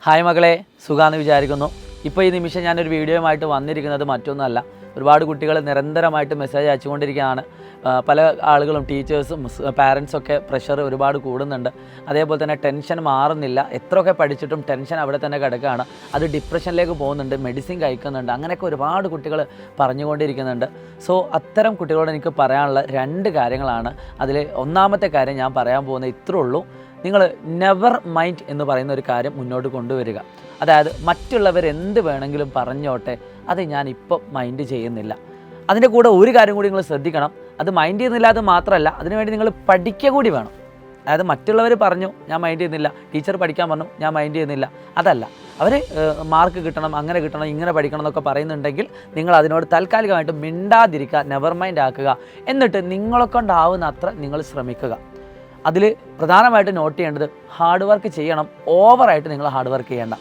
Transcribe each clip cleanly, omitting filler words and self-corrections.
Hi മകളെ, സുഖാന്ന് വിചാരിക്കുന്നു. ഇപ്പോൾ ഈ നിമിഷം ഞാനൊരു വീഡിയോയുമായിട്ട് വന്നിരിക്കുന്നത് മറ്റൊന്നുമല്ല. ഒരുപാട് കുട്ടികൾ നിരന്തരമായിട്ട് മെസ്സേജ് അയച്ചുകൊണ്ടിരിക്കുകയാണ്. പല ആളുകളും ടീച്ചേഴ്സും പാരൻസൊക്കെ പ്രഷർ ഒരുപാട് കൂടുന്നുണ്ട്. അതേപോലെ തന്നെ ടെൻഷൻ മാറുന്നില്ല. എത്രയൊക്കെ പഠിച്ചിട്ടും ടെൻഷൻ അവിടെ തന്നെ കിടക്കുകയാണ്. അത് ഡിപ്രഷനിലേക്ക് പോകുന്നുണ്ട്, മെഡിസിൻ കഴിക്കുന്നുണ്ട്, അങ്ങനെയൊക്കെ ഒരുപാട് കുട്ടികൾ പറഞ്ഞുകൊണ്ടിരിക്കുന്നുണ്ട്. സോ അത്തരം കുട്ടികളോട് എനിക്ക് പറയാനുള്ള 2 കാര്യങ്ങളാണ്. അതിൽ ഒന്നാമത്തെ കാര്യം ഞാൻ പറയാൻ പോകുന്നത് ഇത്രേ ഉള്ളൂ. നിങ്ങൾ നെവർ മൈൻഡ് എന്ന് പറയുന്ന ഒരു കാര്യം മുന്നോട്ട് കൊണ്ടുവരിക. അതായത് മറ്റുള്ളവർ എന്ത് വേണമെങ്കിലും പറഞ്ഞോട്ടെ, അത് ഞാനിപ്പോൾ മൈൻഡ് ചെയ്യുന്നില്ല. അതിൻ്റെ കൂടെ ഒരു കാര്യം കൂടി നിങ്ങൾ ശ്രദ്ധിക്കണം. അത് മൈൻഡ് ചെയ്യുന്നില്ല അത് മാത്രമല്ല, അതിനുവേണ്ടി നിങ്ങൾ പഠിക്കുക കൂടി വേണം. അതായത് മറ്റുള്ളവർ പറഞ്ഞു ഞാൻ മൈൻഡ് ചെയ്യുന്നില്ല, ടീച്ചർ പഠിക്കാൻ പറഞ്ഞു ഞാൻ മൈൻഡ് ചെയ്യുന്നില്ല, അതല്ല. അവർ മാർക്ക് കിട്ടണം, അങ്ങനെ കിട്ടണം, ഇങ്ങനെ പഠിക്കണം എന്നൊക്കെ പറയുന്നുണ്ടെങ്കിൽ നിങ്ങൾ അതിനോട് താൽക്കാലികമായിട്ട് മിണ്ടാതിരിക്കുക, നെവർ മൈൻഡ് ആക്കുക. എന്നിട്ട് നിങ്ങളെ കൊണ്ടാവുന്ന അത്ര നിങ്ങൾ ശ്രമിക്കുക. അതിൽ പ്രധാനമായിട്ട് നോട്ട് ചെയ്യേണ്ടത് ഹാർഡ് വർക്ക് ചെയ്യണം. ഓവറായിട്ട് നിങ്ങൾ ഹാർഡ് വർക്ക് ചെയ്യേണ്ട.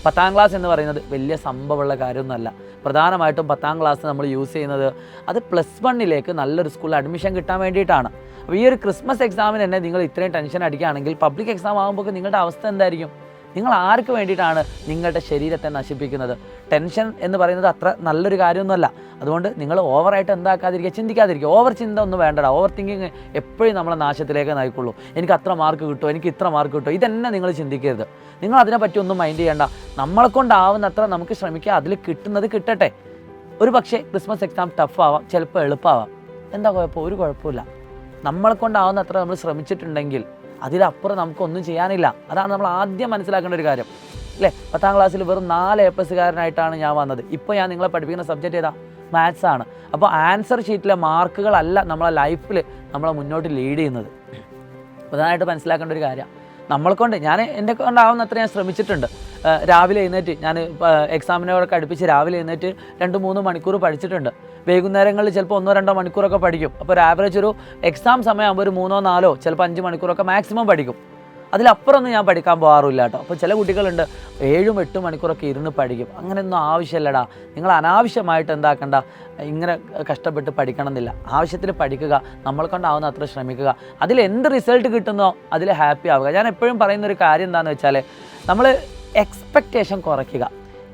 10ാം ക്ലാസ് എന്ന് പറയുന്നത് വലിയ സംഭവമുള്ള കാര്യമൊന്നുമല്ല. പ്രധാനമായിട്ടും 10ാം ക്ലാസ് നമ്മൾ യൂസ് ചെയ്യുന്നത് അത് +1 നല്ലൊരു സ്കൂളിൽ അഡ്മിഷൻ കിട്ടാൻ വേണ്ടിയിട്ടാണ്. അപ്പോൾ ഈ ഒരു ക്രിസ്മസ് എക്സാമിന് തന്നെ നിങ്ങൾ ഇത്രയും ടെൻഷൻ അടിക്കുകയാണെങ്കിൽ പബ്ലിക് എക്സാം ആകുമ്പോൾ നിങ്ങളുടെ അവസ്ഥ എന്തായിരിക്കും? നിങ്ങൾ ആർക്ക് വേണ്ടിയിട്ടാണ് നിങ്ങളുടെ ശരീരത്തെ നശിപ്പിക്കുന്നത്? ടെൻഷൻ എന്ന് പറയുന്നത് അത്ര നല്ലൊരു കാര്യമൊന്നുമല്ല. അതുകൊണ്ട് നിങ്ങൾ ഓവറായിട്ട് എന്താക്കാതിരിക്കുക, ചിന്തിക്കാതിരിക്കുക. ഓവർ ചിന്ത ഒന്നും വേണ്ടടാ. ഓവർ തിങ്കിങ് എപ്പോഴും നമ്മളെ നാശത്തിലേക്ക് നയിക്കുള്ളൂ. എനിക്ക് അത്ര മാർക്ക് കിട്ടുമോ, എനിക്ക് ഇത്ര മാർക്ക് കിട്ടുമോ, ഇതന്നെ നിങ്ങൾ ചിന്തിക്കരുത്. നിങ്ങൾ അതിനെപ്പറ്റി ഒന്നും മൈൻഡ് ചെയ്യേണ്ട. നമ്മളെ കൊണ്ടാവുന്നത്ര നമുക്ക് ശ്രമിക്കുക, അതിൽ കിട്ടുന്നത് കിട്ടട്ടെ. ഒരു പക്ഷേ ക്രിസ്മസ് എക്സാം ടഫ് ആവാം, ചിലപ്പോൾ എളുപ്പമാവാം. എന്താ കുഴപ്പം? ഒരു കുഴപ്പമില്ല. നമ്മളെ കൊണ്ടാവുന്നത്ര നമ്മൾ ശ്രമിച്ചിട്ടുണ്ടെങ്കിൽ അതിലപ്പുറം നമുക്കൊന്നും ചെയ്യാനില്ല. അതാണ് നമ്മൾ ആദ്യം മനസ്സിലാക്കേണ്ട ഒരു കാര്യം, അല്ലേ? 10ാം ക്ലാസ്സിൽ വെറും 4 A+കാരനായിട്ടാണ് ഞാൻ വന്നത്. ഇപ്പോൾ ഞാൻ നിങ്ങളെ പഠിപ്പിക്കുന്ന സബ്ജക്റ്റ് ഏതാ? മാത്സ് ആണ്. അപ്പോൾ ആൻസർ ഷീറ്റിലെ മാർക്കുകളല്ല നമ്മളെ ലൈഫിൽ നമ്മളെ മുന്നോട്ട് ലീഡ് ചെയ്യുന്നത്. പ്രധാനമായിട്ട് മനസ്സിലാക്കേണ്ട ഒരു കാര്യം, ഞാൻ എൻ്റെ കൊണ്ടാവുന്നത്ര ഞാൻ ശ്രമിച്ചിട്ടുണ്ട്. രാവിലെ എഴുന്നേറ്റ് ഞാൻ എക്സാമിനോടൊക്കെ അടുപ്പിച്ച് രാവിലെ എഴുന്നേറ്റ് 2-3 മണിക്കൂർ പഠിച്ചിട്ടുണ്ട്. വൈകുന്നേരങ്ങളിൽ ചിലപ്പോൾ 1-2 മണിക്കൂറൊക്കെ പഠിക്കും. അപ്പോൾ ഒരു ആവറേജ് ഒരു എക്സാം സമയമാകുമ്പോൾ ഒരു 3-4 ചിലപ്പോൾ 5 മണിക്കൂറൊക്കെ മാക്സിമം പഠിക്കും. അതിലപ്പുറമൊന്നും ഞാൻ പഠിക്കാൻ പോകാറില്ല കേട്ടോ. അപ്പോൾ ചില കുട്ടികളുണ്ട് 7-8 മണിക്കൂറൊക്കെ ഇരുന്ന് പഠിക്കും. അങ്ങനെയൊന്നും ആവശ്യമില്ലടാ. നിങ്ങൾ അനാവശ്യമായിട്ട് എന്താക്കണ്ട, ഇങ്ങനെ കഷ്ടപ്പെട്ട് പഠിക്കണം എന്നില്ല. ആവശ്യത്തിന് പഠിക്കുക, നമ്മളെ കൊണ്ടാവുന്ന അത്ര ശ്രമിക്കുക. അതിൽ എന്ത് റിസൾട്ട് കിട്ടുന്നോ അതിൽ ഹാപ്പി ആവുക. ഞാൻ എപ്പോഴും പറയുന്നൊരു കാര്യം എന്താണെന്ന് വെച്ചാൽ, നമ്മൾ എക്സ്പെക്റ്റേഷൻ കുറയ്ക്കുക.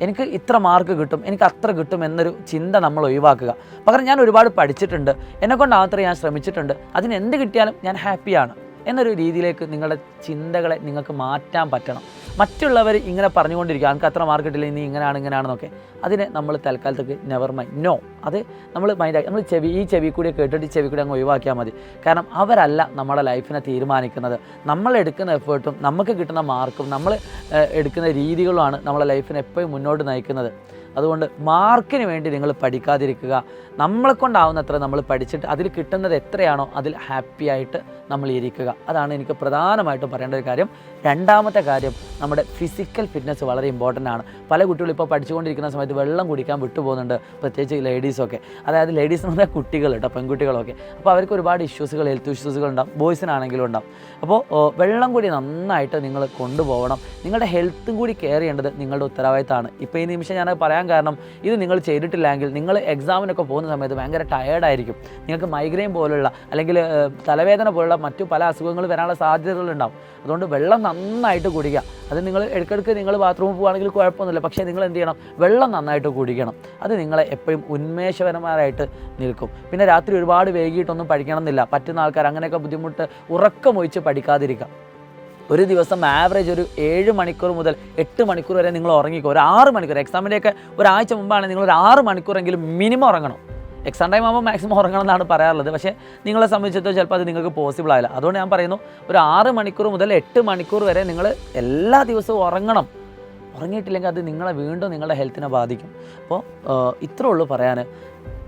എനിക്ക് ഇത്ര മാർക്ക് കിട്ടും, എനിക്ക് അത്ര കിട്ടും എന്നൊരു ചിന്ത നമ്മൾ ഒഴിവാക്കുക. പകരം ഞാൻ ഒരുപാട് പഠിച്ചിട്ടുണ്ട്, എന്നെക്കൊണ്ടാവത്ര ഞാൻ ശ്രമിച്ചിട്ടുണ്ട്, അതിന് എന്ത് കിട്ടിയാലും ഞാൻ ഹാപ്പിയാണ് എന്നൊരു രീതിയിലേക്ക് നിങ്ങളുടെ ചിന്തകളെ നിങ്ങൾക്ക് മാറ്റാൻ പറ്റണം. മറ്റുള്ളവർ ഇങ്ങനെ പറഞ്ഞുകൊണ്ടിരിക്കുക, എനിക്ക് അത്ര മാർക്ക് കിട്ടില്ല, ഇനി ഇങ്ങനെയാണെന്നൊക്കെ, അതിനെ നമ്മൾ തൽക്കാലത്തേക്ക് നെവർ മൈൻഡ്, നോ, അത് നമ്മൾ മൈൻഡാക്കി നമ്മൾ ഈ ചെവി കൂടി കേട്ടിട്ട് ചെവി കൂടി അങ്ങ് ഒഴിവാക്കിയാൽ മതി. കാരണം അവരല്ല നമ്മുടെ ലൈഫിനെ തീരുമാനിക്കുന്നത്. നമ്മൾ എടുക്കുന്ന എഫേർട്ടും നമുക്ക് കിട്ടുന്ന മാർക്കും നമ്മൾ എടുക്കുന്ന രീതികളുമാണ് നമ്മളെ ലൈഫിനെ എപ്പോഴും മുന്നോട്ട് നയിക്കുന്നത്. അതുകൊണ്ട് മാർക്കിന് വേണ്ടി നിങ്ങൾ പഠിക്കാതിരിക്കുക. നമ്മളെ കൊണ്ടാവുന്നത്ര നമ്മൾ പഠിച്ചിട്ട് അതിൽ കിട്ടുന്നത് എത്രയാണോ അതിൽ ഹാപ്പി ആയിട്ട് നമ്മൾ ഇരിക്കുക. അതാണ് എനിക്ക് പ്രധാനമായിട്ടും പറയേണ്ട ഒരു കാര്യം. രണ്ടാമത്തെ കാര്യം, നമ്മുടെ ഫിസിക്കൽ ഫിറ്റ്നസ് വളരെ ഇമ്പോർട്ടൻ്റ് ആണ്. പല കുട്ടികളും ഇപ്പോൾ പഠിച്ചുകൊണ്ടിരിക്കുന്ന സമയത്ത് വെള്ളം കുടിക്കാൻ വിട്ടുപോകുന്നുണ്ട്, പ്രത്യേകിച്ച് ലേഡീസൊക്കെ. അതായത് ലേഡീസ് എന്ന് പറഞ്ഞാൽ കുട്ടികൾ കേട്ടോ, പെൺകുട്ടികളൊക്കെ. അപ്പോൾ അവർക്ക് ഒരുപാട് ഇഷ്യൂസുകൾ, ഹെൽത്ത് ഇഷ്യൂസുകൾ ഉണ്ടാവും, ബോയ്സിനാണെങ്കിലും ഉണ്ടാവും. അപ്പോൾ വെള്ളം കൂടി നന്നായിട്ട് നിങ്ങൾ കൊണ്ടുപോകണം. നിങ്ങളുടെ ഹെൽത്തും കൂടി കെയർ ചെയ്യേണ്ടത് നിങ്ങളുടെ ഉത്തരവാദിത്തമാണ്. ഇപ്പോൾ ഈ നിമിഷം ഞാൻ പറയാൻ കാരണം, ഇത് നിങ്ങൾ ചെയ്തിട്ടില്ലെങ്കിൽ നിങ്ങൾ എക്സാമിനൊക്കെ പോകുന്ന സമയത്ത് ഭയങ്കര ടയേർഡായിരിക്കും. നിങ്ങൾക്ക് മൈഗ്രെയിൻ പോലുള്ള അല്ലെങ്കിൽ തലവേദന പോലുള്ള മറ്റു പല അസുഖങ്ങൾ വരാനുള്ള സാധ്യതകളുണ്ടാവും. അതുകൊണ്ട് വെള്ളം നന്നായിട്ട് കുടിക്കുക. അത് നിങ്ങൾ ഇടയ്ക്കിടയ്ക്ക് നിങ്ങൾ ബാത്റൂമിൽ പോകുകയാണെങ്കിൽ കുഴപ്പമൊന്നുമില്ല, പക്ഷേ നിങ്ങൾ എന്ത് ചെയ്യണം? വെള്ളം നന്നായിട്ട് കുടിക്കണം. അത് നിങ്ങളെ എപ്പോഴും ഉന്മേഷപരമായിട്ട് നിൽക്കും. പിന്നെ രാത്രി ഒരുപാട് വൈകിട്ടൊന്നും പഠിക്കണം എന്നില്ല. പറ്റുന്ന ആൾക്കാർ അങ്ങനെയൊക്കെ ബുദ്ധിമുട്ട് ഉറക്കമൊഴിച്ച് പഠിക്കാതിരിക്കുക. ഒരു ദിവസം ആവറേജ് ഒരു 7 മണിക്കൂർ മുതൽ 8 മണിക്കൂർ വരെ നിങ്ങൾ ഉറങ്ങിക്കോ. ഒരു 6 മണിക്കൂർ, എക്സാമിൻ്റെയൊക്കെ ഒരാഴ്ച മുമ്പാണ് നിങ്ങൾ ഒരു 6 മണിക്കൂറെങ്കിലും മിനിമം ഉറങ്ങണം. എക്സാം ടൈം ആകുമ്പോൾ മാക്സിമം ഉറങ്ങണം എന്നാണ് പറയാറുള്ളത്. പക്ഷേ നിങ്ങളെ സംബന്ധിച്ചിടത്തോളം ചിലപ്പോൾ അത് നിങ്ങൾക്ക് പോസിബിൾ ആയില്ല. അതുകൊണ്ട് ഞാൻ പറയുന്നു, ഒരു 6 മണിക്കൂർ മുതൽ 8 മണിക്കൂർ വരെ നിങ്ങൾ എല്ലാ ദിവസവും ഉറങ്ങണം. ഉറങ്ങിയിട്ടില്ലെങ്കിൽ അത് നിങ്ങളുടെ ഹെൽത്തിനെ ബാധിക്കും. അപ്പോൾ ഇത്രേ ഉള്ളൂ പറയാൻ.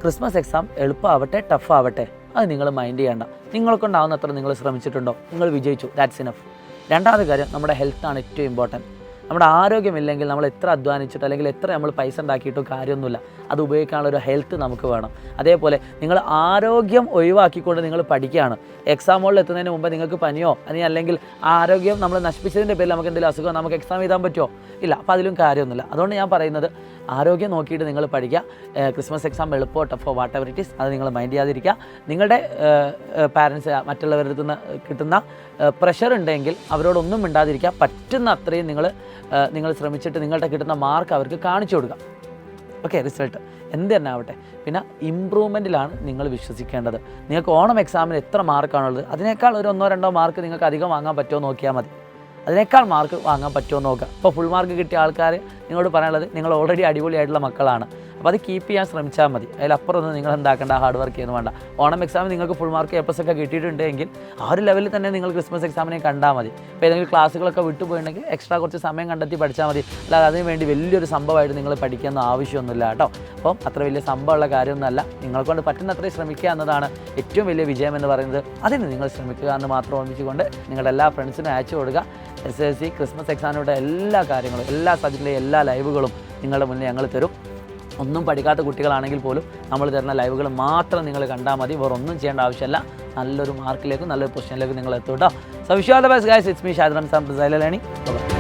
ക്രിസ്മസ് എക്സാം എളുപ്പമാവട്ടെ ടഫ് ആവട്ടെ, അത് നിങ്ങൾ മൈൻഡ് ചെയ്യേണ്ട. നിങ്ങളെ കൊണ്ടാവുന്നത്ര നിങ്ങൾ ശ്രമിച്ചിട്ടുണ്ടോ, നിങ്ങൾ വിജയിച്ചു, ദാറ്റ്സ് ഇനഫ്. രണ്ടാമത്തെ കാര്യം, നമ്മുടെ ഹെൽത്താണ് ഏറ്റവും ഇമ്പോർട്ടൻറ്റ്. നമ്മുടെ ആരോഗ്യമില്ലെങ്കിൽ നമ്മൾ എത്ര അധ്വാനിച്ചിട്ട് അല്ലെങ്കിൽ എത്ര നമ്മൾ പൈസ ഉണ്ടാക്കിയിട്ടും കാര്യമൊന്നുമില്ല. അത് ഉപയോഗിക്കാനുള്ള ഒരു ഹെൽത്ത് നമുക്ക് വേണം. അതേപോലെ നിങ്ങൾ ആരോഗ്യം ഒഴിവാക്കിക്കൊണ്ട് നിങ്ങൾ പഠിക്കുകയാണ്. എക്സാം ഹോളിൽ എത്തുന്നതിന് മുമ്പ് നിങ്ങൾക്ക് പനിയോ അല്ലെങ്കിൽ ആരോഗ്യം നമ്മൾ നശിപ്പിച്ചതിൻ്റെ പേരിൽ നമുക്ക് എന്തെങ്കിലും അസുഖം നമുക്ക് എക്സാം എഴുതാൻ പറ്റുമോ? ഇല്ല. അപ്പോൾ അതിലും കാര്യമൊന്നുമില്ല. അതുകൊണ്ട് ഞാൻ പറയുന്നത്, ആരോഗ്യം നോക്കിയിട്ട് നിങ്ങൾ പഠിക്കുക. ക്രിസ്മസ് എക്സാം എളുപ്പമോ ടഫോ വാട്ട് എവർ ഇറ്റ് ഈസ് അത് നിങ്ങൾ മൈൻഡ് ചെയ്യാതിരിക്കുക. നിങ്ങളുടെ പാരൻസ് മറ്റുള്ളവരിൽ നിന്ന് കിട്ടുന്ന പ്രഷർ ഉണ്ടെങ്കിൽ അവരോടൊന്നും മിണ്ടാതിരിക്കുക. പറ്റുന്ന അത്രയും നിങ്ങൾ ശ്രമിച്ചിട്ട് നിങ്ങളുടെ കിട്ടുന്ന മാർക്ക് അവർക്ക് കാണിച്ചു കൊടുക്കുക. ഓക്കെ, റിസൾട്ട് എന്ത് തന്നെ ആവട്ടെ. പിന്നെ ഇമ്പ്രൂവ്മെൻറ്റിലാണ് നിങ്ങൾ വിശ്വസിക്കേണ്ടത്. നിങ്ങൾക്ക് ഓണം എക്സാമിന് എത്ര മാർക്കാണുള്ളത് അതിനേക്കാൾ ഒരു 1-2 മാർക്ക് നിങ്ങൾക്ക് അധികം വാങ്ങാൻ പറ്റുമോ നോക്കിയാൽ മതി. അതിനേക്കാൾ മാർക്ക് വാങ്ങാൻ പറ്റുമോ നോക്കുക. ഇപ്പോൾ ഫുൾ മാർക്ക് കിട്ടിയ ആൾക്കാർ നിങ്ങളോട് പറയാനുള്ളത് നിങ്ങൾ ഓൾറെഡി അടിപൊളിയായിട്ടുള്ള മക്കളാണ്. അപ്പോൾ അത് കീപ്പ് ചെയ്യാൻ ശ്രമിച്ചാൽ മതി. അതിലപ്പുറം ഒന്നും നിങ്ങൾ എന്താക്കേണ്ട, ഹാർഡ് വർക്ക് ചെയ്യുന്നു വേണ്ട. ഓണം എക്സാമിൽ നിങ്ങൾക്ക് ഫുൾ മാർക്ക് A+ ഒക്കെ കിട്ടിയിട്ടുണ്ടെങ്കിൽ ആ ഒരു ലെവലിൽ തന്നെ നിങ്ങൾ ക്രിസ്മസ് എക്സാമിനെ കണ്ടാൽ മതി. ഇപ്പോൾ ഏതെങ്കിലും ക്ലാസ്സുകളൊക്കെ വിട്ടുപോയിട്ടുണ്ടെങ്കിൽ എക്സ്ട്രാ കുറച്ച് സമയം കണ്ടെത്തി പഠിച്ചാൽ മതി. അല്ലാതെ അതിന് വേണ്ടി വലിയൊരു സംഭവമായിട്ട് നിങ്ങൾ പഠിക്കാനൊന്നും ആവശ്യമൊന്നുമില്ല കേട്ടോ. അപ്പം അത്ര വലിയ സംഭവമുള്ള കാര്യമൊന്നുമല്ല. നിങ്ങൾക്കൊണ്ട് പറ്റുന്ന അത്രയും ശ്രമിക്കുക എന്നതാണ് ഏറ്റവും വലിയ വിജയം എന്ന് പറയുന്നത്. അതിന് നിങ്ങൾ ശ്രമിക്കുക എന്ന് മാത്രം ഓർമ്മിച്ചുകൊണ്ട് നിങ്ങളുടെ എല്ലാ ഫ്രണ്ട്സിനും അയച്ചു കൊടുക്കുക. SSLC ക്രിസ്മസ് എക്സാമിനോടെ എല്ലാ കാര്യങ്ങളും, എല്ലാ സബ്ജക്റ്റിലെയും എല്ലാ ലൈവുകളും നിങ്ങളുടെ മുന്നിൽ ഞങ്ങൾ തരും. ഒന്നും പഠിക്കാത്ത കുട്ടികളാണെങ്കിൽ പോലും നമ്മൾ തരുന്ന ലൈവുകൾ മാത്രം നിങ്ങൾ കണ്ടാൽ മതി. വേറെ ഒന്നും ചെയ്യേണ്ട ആവശ്യമില്ല. നല്ലൊരു മാർക്കിലേക്കും നല്ലൊരു പൊസിഷനിലേക്കും നിങ്ങൾ എത്തും കേട്ടോ. So wish you all the best guys. It's me Shadir Ramzan, learning.